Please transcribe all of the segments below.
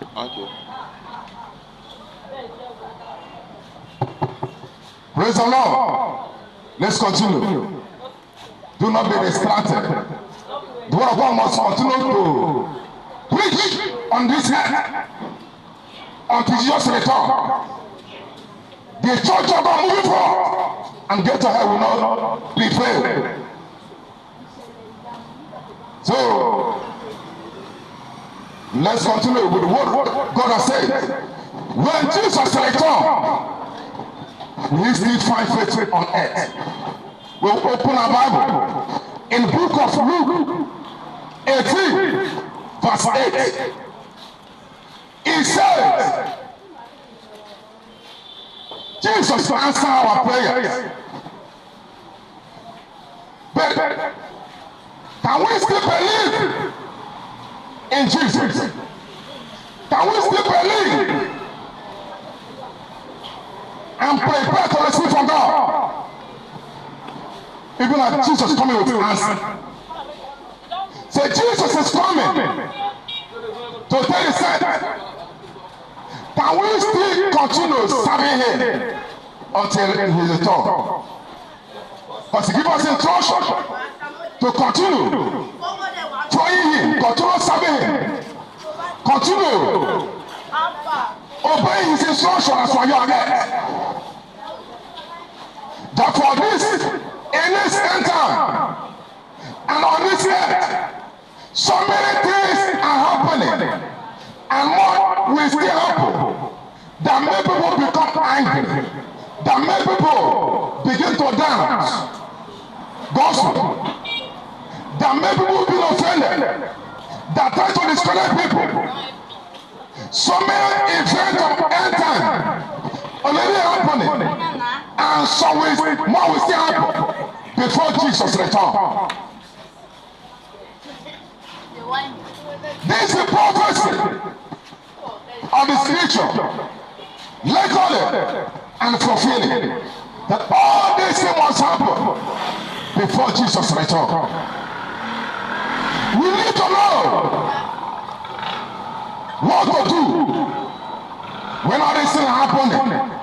Okay. Praise the Lord. Let's continue. Do not be distracted. The word of God must continue to preach on this earth until Jesus return. The church of God moving forward and get to heaven will not be failed. So let's continue with the word God has said. When Jesus return, we still find faith on earth. We'll open our Bible in the book of Luke 18, verse 8. It says, Jesus answered our prayers. But can we still believe in Jesus? Can we still believe and prepare to receive from God? Even like Jesus coming with answer. Say Jesus is coming to tell his side. Can we still continue serving him until he returns? But he give us instruction to continue trying him, continue serving him, continue obeying his instruction as for your head. That for this, in this end time, and on this earth, so many things are happening, and more will still happen. That many people become angry, that many people begin to dance gospel, that many people be offended, that try to disconnect people. So many events of end time already happening, and so more will still happen before Jesus returns. This is the prophecy of the scripture, literally and fulfilling, that all these things must happen before Jesus returns. We need to know what to do when all these things are happening.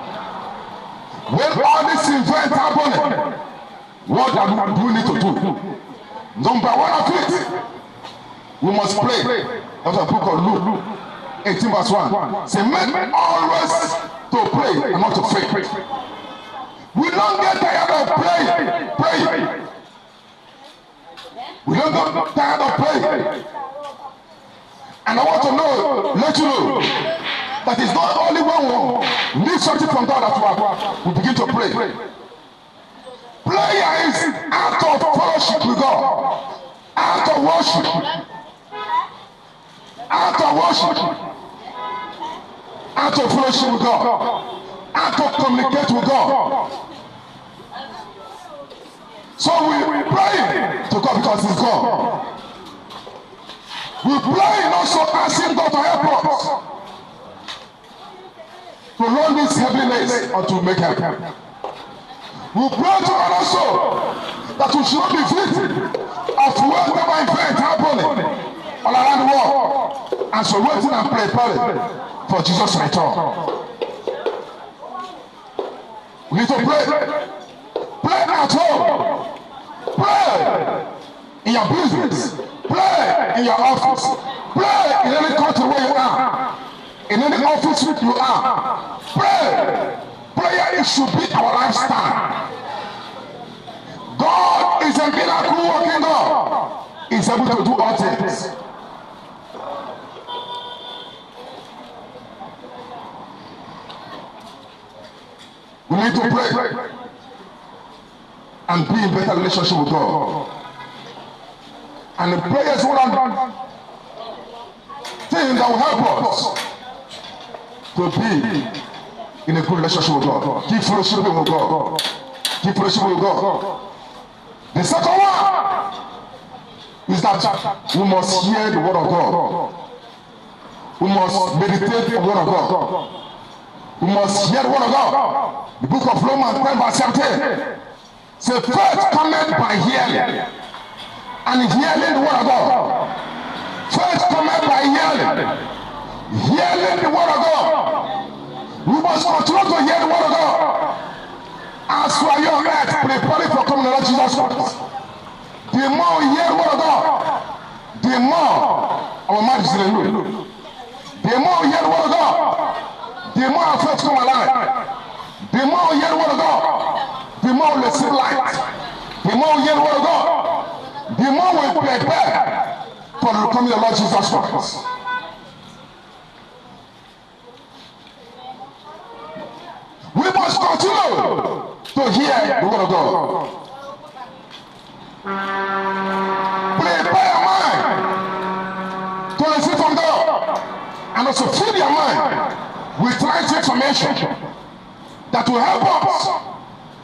When all these events happening, what do we need to do? Number one of it, we must pray. That's the book of Luke 18 verse 1. Say, men always to pray and not to faint. We don't get tired of praying. We don't get tired of praying. And I want to let you know, that it's not only when we need something from God that we begin to pray. Prayer is act of fellowship with God, act of worship. Act of worship, act of fellowship with God, act of communicate with God. So we pray to God because He's God. We pray and also asking God to help us to roll this heaviness or to make help. We pray to God also that we should not be victim of whatever event happening all around the world, and so waiting and preparing for Jesus' return. We need to pray. Pray at home. Pray in your business. Pray in your office. Pray in any country where you are. In any office you are. Pray. Prayer should be our lifestyle. God is a miracle working God. He's able to do all things. We need to pray and be in better relationship with God. And the prayer is one thing that will help us to be in a good relationship with God. Keep fellowship with God. Keep fellowship with God. The second one is that we must hear the word of God. We must meditate the word of God. We must hear the word of God. The book of Romans 10 verse 17 says, faith cometh by hearing, and hearing the word of God. Faith cometh by hearing, Hearing the word of God. We must continue to hear the word of God. As for your earth, preparing for coming to Lord Jesus Christ. The more we hear the word of God, the more our mind is renewed. The more we hear the word of God, the more our faith come alive. The more we hear the word of God, the more we receive light. The more we hear the word of God, the more we prepare for the coming of Lord Jesus Christ. We must continue to hear the word of God. Prepare your mind to receive from God, and also feed your mind with right information that will help us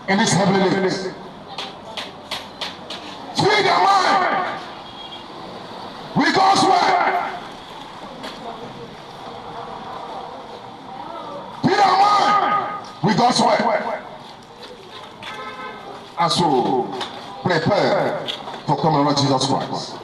in this heavenly place. Feed your mind with God's word. Feed your mind with God's word. And so prepare for coming Lord Jesus Christ.